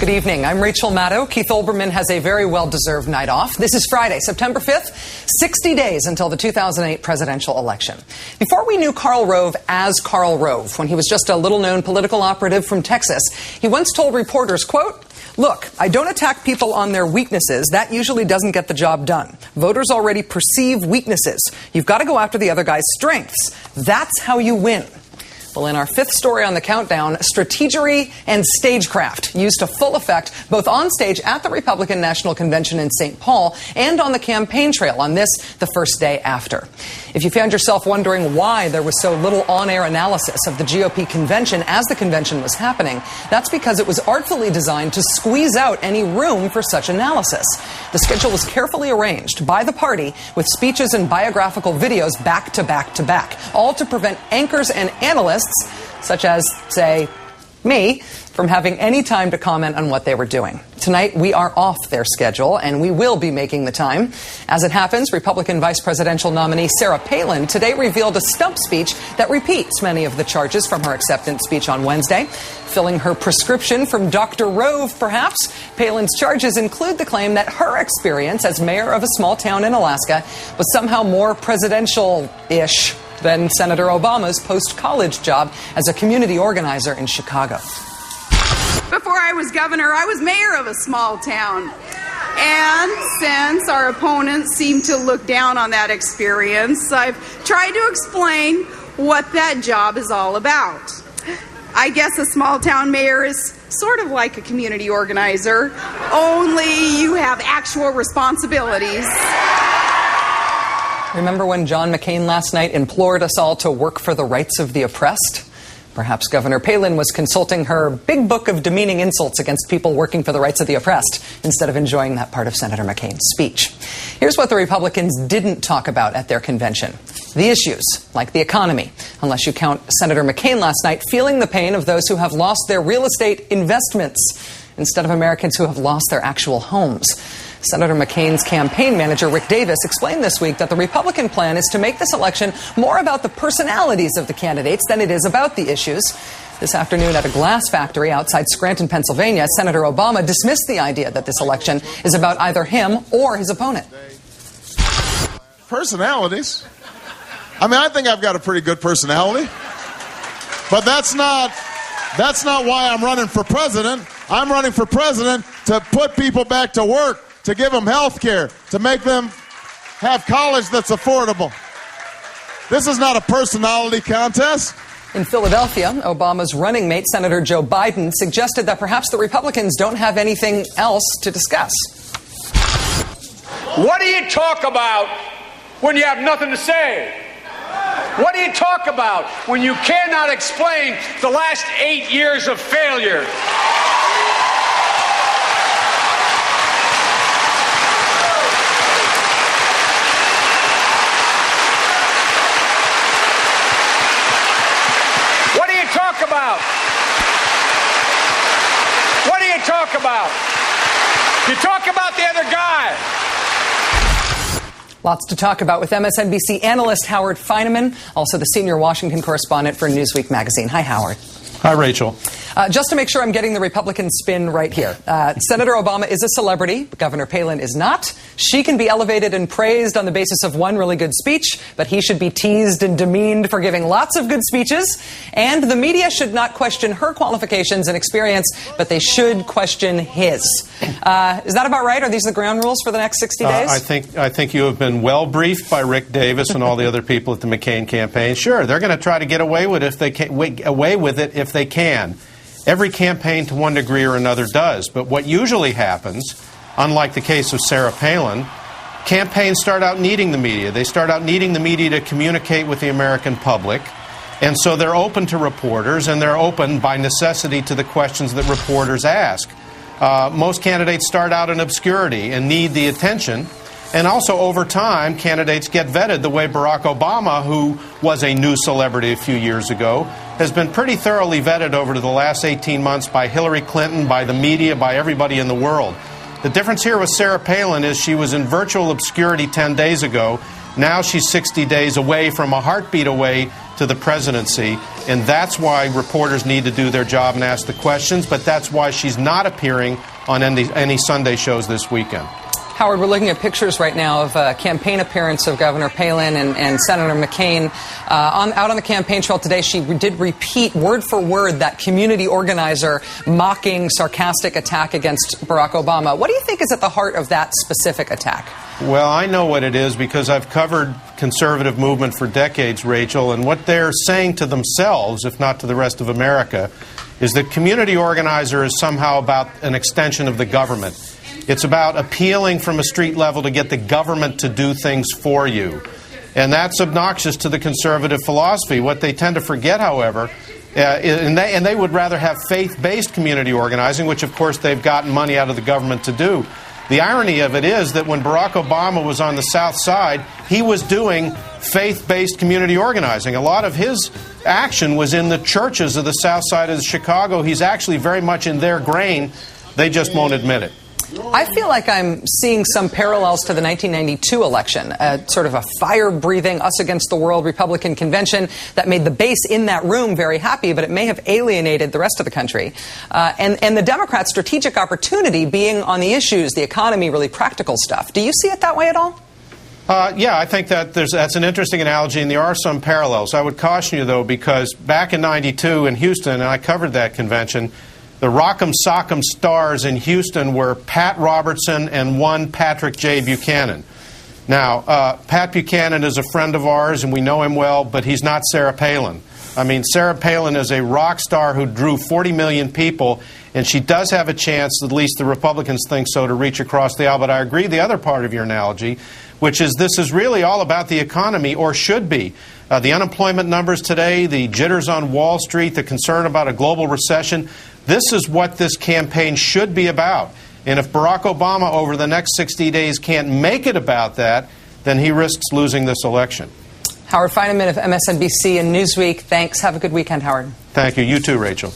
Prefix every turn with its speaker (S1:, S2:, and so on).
S1: Good evening. I'm Rachel Maddow. Keith Olbermann has a very well-deserved night off. This is Friday, September 5th, 60 days until the 2008 presidential election. Before we knew Karl Rove as Karl Rove, when he was just a little-known political operative from Texas, he once told reporters, quote, "Look, I don't attack people on their weaknesses. That usually doesn't get the job done. Voters already perceive weaknesses. You've got to go after the other guy's strengths. That's how you win." Well, in our fifth story on the countdown, strategery and stagecraft used to full effect both on stage at the Republican National Convention in St. Paul and on the campaign trail on this, the first day after. If you found yourself wondering why there was so little on-air analysis of the GOP convention as the convention was happening, that's because it was artfully designed to squeeze out any room for such analysis. The schedule was carefully arranged by the party with speeches and biographical videos back to back to back, all to prevent anchors and analysts such as, say, me, from having any time to comment on what they were doing. Tonight, we are off their schedule, and we will be making the time. As it happens, Republican vice presidential nominee Sarah Palin today revealed a stump speech that repeats many of the charges from her acceptance speech on Wednesday. Filling her prescription from Dr. Rove, perhaps, Palin's charges include the claim that her experience as mayor of a small town in Alaska was somehow more presidential-ish than Senator Obama's post-college job as a community organizer in Chicago.
S2: Before I was governor, I was mayor of a small town. And since our opponents seem to look down on that experience, I've tried to explain what that job is all about. I guess a small town mayor is sort of like a community organizer, only you have actual responsibilities.
S1: Remember when John McCain last night implored us all to work for the rights of the oppressed? Perhaps Governor Palin was consulting her big book of demeaning insults against people working for the rights of the oppressed instead of enjoying that part of Senator McCain's speech. Here's what the Republicans didn't talk about at their convention. The issues, like the economy, unless you count Senator McCain last night feeling the pain of those who have lost their real estate investments instead of Americans who have lost their actual homes. Senator McCain's campaign manager, Rick Davis, explained this week that the Republican plan is to make this election more about the personalities of the candidates than it is about the issues. This afternoon at a glass factory outside Scranton, Pennsylvania, Senator Obama dismissed the idea that this election is about either him or his opponent.
S3: Personalities? I mean, I think I've got a pretty good personality. But that's not why I'm running for president. I'm running for president to put people back to work, to give them health care, to make them have college that's affordable. This is not a personality contest.
S1: In Philadelphia, Obama's running mate, Senator Joe Biden, suggested that perhaps the Republicans don't have anything else to discuss.
S4: What do you talk about when you have nothing to say? What do you talk about when you cannot explain the last 8 years of failure? What do you talk about? What do you talk about? You talk about the other guy.
S1: Lots to talk about with MSNBC analyst Howard Feineman, also the senior Washington correspondent for Newsweek magazine. Hi, Howard.
S5: Hi, Rachel.
S1: Just to make sure I'm getting the Republican spin right here. Senator Obama is a celebrity. Governor Palin is not. She can be elevated and praised on the basis of one really good speech, but he should be teased and demeaned for giving lots of good speeches. And the media should not question her qualifications and experience, but they should question his. Is that about right? Are these the ground rules for the next 60 days?
S5: I think you have been well briefed by Rick Davis and all the other people at the McCain campaign. Sure, they're going to try to get away with it if they can. Every campaign to one degree or another does. But what usually happens, unlike the case of Sarah Palin, campaigns start out needing the media. They start out needing the media to communicate with the American public. And so they're open to reporters, and they're open by necessity to the questions that reporters ask. Most candidates start out in obscurity and need the attention. And also, over time, candidates get vetted the way Barack Obama, who was a new celebrity a few years ago, has been pretty thoroughly vetted over the last 18 months by Hillary Clinton, by the media, by everybody in the world. The difference here with Sarah Palin is she was in virtual obscurity 10 days ago. Now she's 60 days away from a heartbeat away to the presidency, and that's why reporters need to do their job and ask the questions, but that's why she's not appearing on any Sunday shows this weekend.
S1: Howard, we're looking at pictures right now of a campaign appearance of Governor Palin and Senator McCain. Out on the campaign trail today, she did repeat word for word that community organizer mocking, sarcastic attack against Barack Obama. What do you think is at the heart of that specific attack?
S5: Well, I know what it is because I've covered conservative movement for decades, Rachel, and what they're saying to themselves, if not to the rest of America, is that community organizer is somehow about an extension of the government. It's about appealing from a street level to get the government to do things for you. And that's obnoxious to the conservative philosophy. What they tend to forget, however, and they would rather have faith-based community organizing, which, of course, they've gotten money out of the government to do. The irony of it is that when Barack Obama was on the South Side, he was doing faith-based community organizing. A lot of his action was in the churches of the South Side of Chicago. He's actually very much in their grain. They just won't admit it.
S1: I feel like I'm seeing some parallels to the 1992 election, sort of a fire-breathing, us-against-the-world Republican convention that made the base in that room very happy, but it may have alienated the rest of the country. And the Democrats' strategic opportunity being on the issues, the economy, really practical stuff. Do you see it that way at all?
S5: Yeah, I think that that's an interesting analogy, and there are some parallels. I would caution you, though, because back in '92 in Houston, and I covered that convention, the Rock'em Sock'em stars in Houston were Pat Robertson and one Patrick J. Buchanan. Now, Pat Buchanan is a friend of ours, and we know him well, but he's not Sarah Palin. I mean, Sarah Palin is a rock star who drew 40 million people, and she does have a chance, at least the Republicans think so, to reach across the aisle. But I agree the other part of your analogy, which is this is really all about the economy, or should be. The unemployment numbers today, the jitters on Wall Street, the concern about a global recession, this is what this campaign should be about. And if Barack Obama over the next 60 days can't make it about that, then he risks losing this election.
S1: Howard Feineman of MSNBC and Newsweek, thanks. Have a good weekend, Howard.
S5: Thank you. You too, Rachel.